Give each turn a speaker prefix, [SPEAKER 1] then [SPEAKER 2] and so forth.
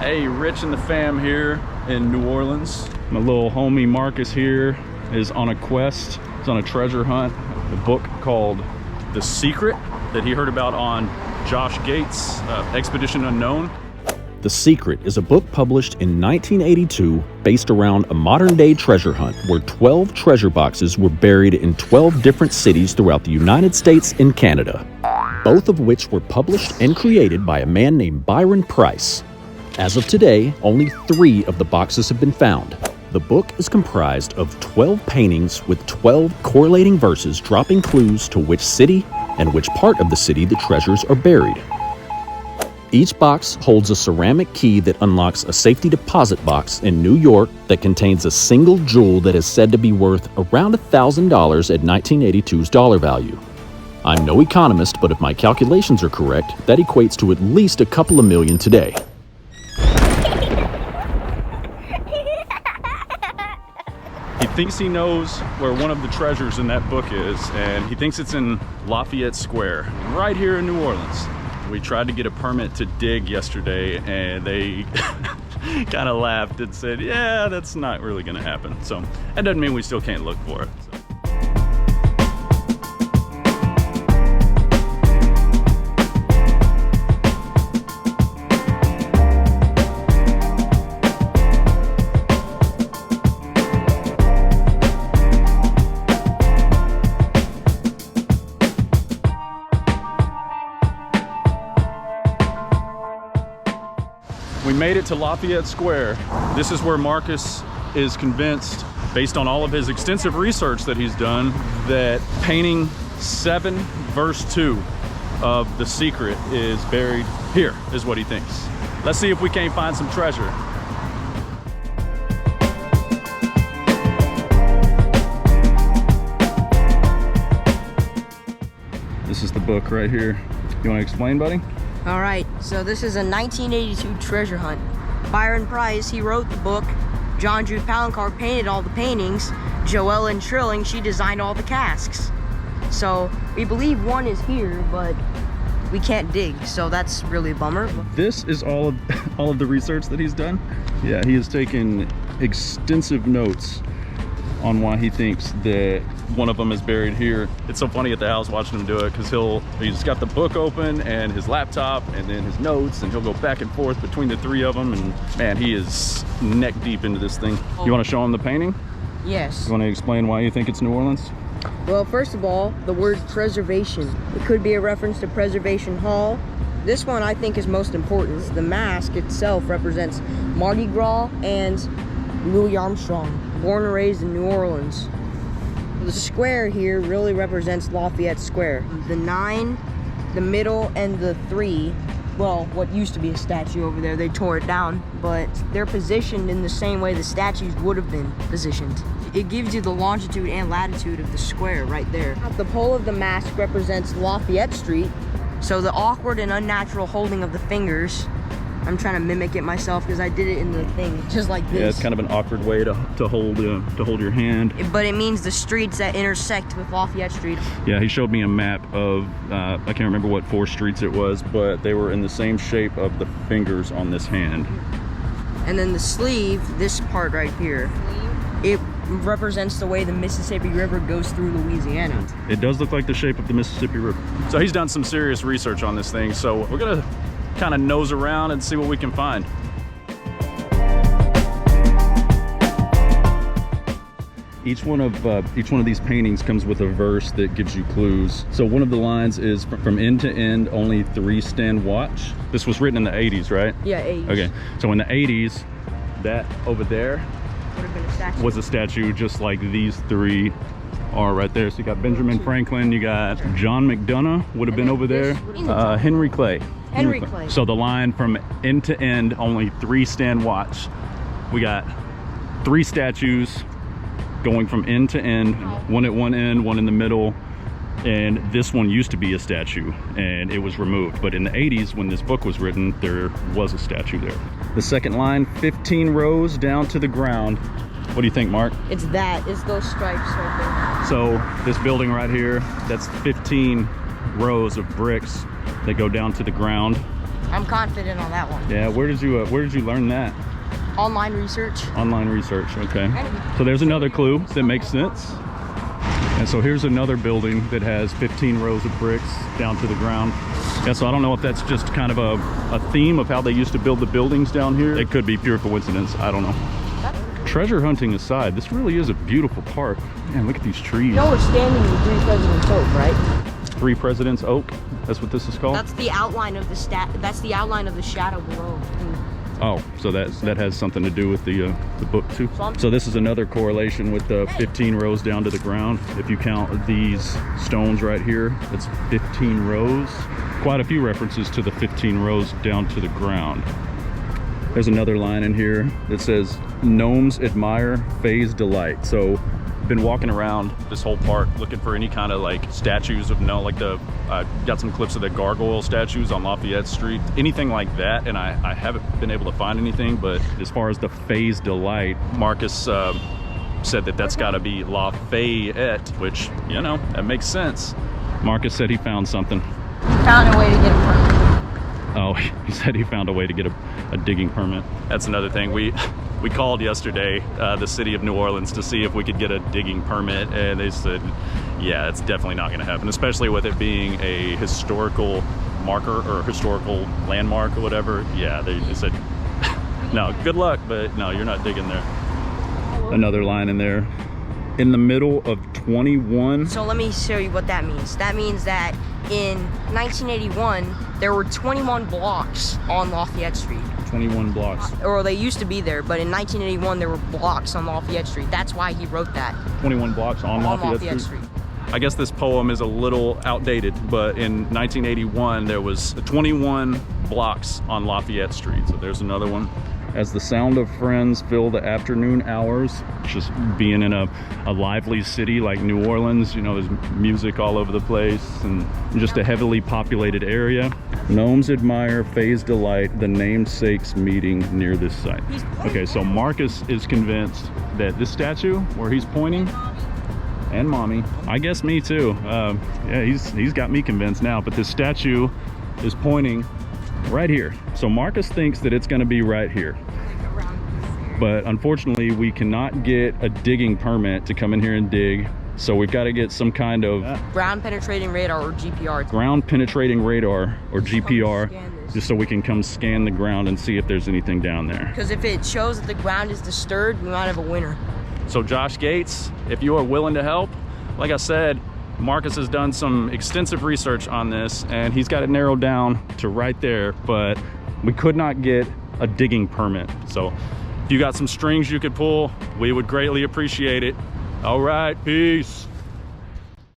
[SPEAKER 1] Hey, Rich and the fam here in New Orleans. My little homie Marcus here is on a quest. He's on a treasure hunt. A book called The Secret that he heard about on Josh Gates' Expedition Unknown.
[SPEAKER 2] The Secret is a book published in 1982 based around a modern-day treasure hunt where 12 treasure boxes were buried in 12 different cities throughout the United States and Canada, both of which were published and created by a man named Byron Price. As of today, only 3 of the boxes have been found. The book is comprised of 12 paintings with 12 correlating verses dropping clues to which city and which part of the city the treasures are buried. Each box holds a ceramic key that unlocks a safety deposit box in New York that contains a single jewel that is said to be worth around $1,000 at 1982's dollar value. I'm no economist, but if my calculations are correct, that equates to at least a couple of million today.
[SPEAKER 1] He thinks he knows where one of the treasures in that book is, and he thinks it's in Lafayette Square, right here in New Orleans. We tried to get a permit to dig yesterday, and they kind of laughed and said, yeah, that's not really gonna happen. So that doesn't mean we still can't look for it. So. We made it to Lafayette Square. This is where Marcus is convinced, based on all of his extensive research that he's done, that painting 7 verse 2 of The Secret is buried here, is what he thinks. Let's see if we can't find some treasure. This is the book right here. You want to explain, buddy?
[SPEAKER 3] All right, so this is a 1982 treasure hunt. Byron Price, he wrote the book. John Jude Palancar painted all the paintings. Joellen Trilling, she designed all the casks. So we believe one is here, but we can't dig, so that's really a bummer.
[SPEAKER 1] This is all of the research that he's done. Yeah, he has taken extensive notes on why he thinks that one of them is buried here. It's so funny at the house watching him do it, because he's got the book open and his laptop and then his notes, and he'll go back and forth between the 3 of them, and man, he is neck deep into this thing. You want to show him the painting?
[SPEAKER 3] Yes.
[SPEAKER 1] You want to explain why you think it's New Orleans?
[SPEAKER 3] Well, first of all, the word preservation. It could be a reference to Preservation Hall. This one I think is most important. The mask itself represents Mardi Gras and Louis Armstrong, born and raised in New Orleans. The square here really represents Lafayette Square. The 9, the middle, and the 3, well, what used to be a statue over there, they tore it down, but they're positioned in the same way the statues would have been positioned. It gives you the longitude and latitude of the square right there. The pole of the mask represents Lafayette Street, so the awkward and unnatural holding of the fingers, I'm trying to mimic it myself because I did it in the thing, just like this.
[SPEAKER 1] Yeah, it's kind of an awkward way to hold your hand.
[SPEAKER 3] But it means the streets that intersect with Lafayette Street.
[SPEAKER 1] Yeah, he showed me a map of, I can't remember what 4 streets it was, but they were in the same shape of the fingers on this hand.
[SPEAKER 3] And then the sleeve, this part right here, it represents the way the Mississippi River goes through Louisiana.
[SPEAKER 1] It does look like the shape of the Mississippi River. So he's done some serious research on this thing, so we're gonna kind of nose around and see what we can find. Each one of these paintings comes with a verse that gives you clues. So one of the lines is, from end to end, only 3 stand watch. This was written in the 80s, right?
[SPEAKER 3] Yeah, 80s.
[SPEAKER 1] Okay, so in the 80s, that over there
[SPEAKER 3] Would have been a statue.
[SPEAKER 1] was a statue just like these 3 are right there. So you got Benjamin Franklin, you got John McDonough would have been over there, Henry Clay.
[SPEAKER 3] Henry Clay.
[SPEAKER 1] So the line from end to end, only 3 stand watch. We got 3 statues going from end to end, one at one end, one in the middle, and this one used to be a statue and it was removed. But in the 80s, when this book was written, there was a statue there. The second line, 15 rows down to the ground. What do you think, Mark?
[SPEAKER 3] It's those stripes right
[SPEAKER 1] So this building right here, that's 15 rows of bricks that go down to the ground.
[SPEAKER 3] I'm confident on that one.
[SPEAKER 1] Yeah, where did you learn that?
[SPEAKER 3] Online research.
[SPEAKER 1] Online research, okay. So there's another clue that makes sense. And so here's another building that has 15 rows of bricks down to the ground. Yeah, so I don't know if that's just kind of a theme of how they used to build the buildings down here. It could be pure coincidence, I don't know. Treasure hunting aside, this really is a beautiful park. Man, look at these trees.
[SPEAKER 3] You know we're standing in 3 Presidents Oak, right?
[SPEAKER 1] 3 Presidents Oak, that's what this is called?
[SPEAKER 3] That's the outline of that's the outline of the shadow below.
[SPEAKER 1] Oh, so that has something to do with the book too. So this is another correlation with the 15 rows down to the ground. If you count these stones right here, it's 15 rows. Quite a few references to the 15 rows down to the ground. There's another line in here that says, "Gnomes admire, fays delight." So been walking around this whole park looking for any kind of like statues of got some clips of the gargoyle statues on Lafayette Street, anything like that, and I haven't been able to find anything. But as far as the fays delight, Marcus said that's got to be Lafayette, which, you know, that makes sense. Marcus said he found something.
[SPEAKER 3] Found a way to get a permit.
[SPEAKER 1] Oh, he said he found a way to get a digging permit. That's another thing. We called yesterday, the city of New Orleans, to see if we could get a digging permit, and they said, yeah, it's definitely not going to happen, especially with it being a historical marker or historical landmark or whatever. Yeah, they said, no, good luck, but no, you're not digging there. Another line in there. In the middle of 21.
[SPEAKER 3] So let me show you what that means. That means that in 1981, there were 21 blocks on Lafayette Street.
[SPEAKER 1] 21 blocks.
[SPEAKER 3] Or they used to be there, but in 1981, there were blocks on Lafayette Street. That's why he wrote that.
[SPEAKER 1] 21 blocks on Lafayette Street. I guess this poem is a little outdated, but in 1981, there was 21 blocks on Lafayette Street. So there's another one. As the sound of friends fill the afternoon hours, just being in a lively city like New Orleans, you know, there's music all over the place and just a heavily populated area. Gnomes admire, fays delight, the namesake's meeting near this site. Okay, so Marcus is convinced that this statue where he's pointing, and mommy, I guess me too. Yeah, he's got me convinced now, but this statue is pointing right here. So Marcus thinks that it's going to be right here, but unfortunately we cannot get a digging permit to come in here and dig, so we've got to get some kind of
[SPEAKER 3] ground penetrating radar or GPR.
[SPEAKER 1] Ground penetrating radar or GPR, just so we can come scan the ground and see if there's anything down there.
[SPEAKER 3] Because if it shows that the ground is disturbed, we might have a winner. So
[SPEAKER 1] Josh Gates, if you are willing to help, like I said, Marcus has done some extensive research on this and he's got it narrowed down to right there, but we could not get a digging permit. So if you got some strings you could pull, we would greatly appreciate it. All right, peace.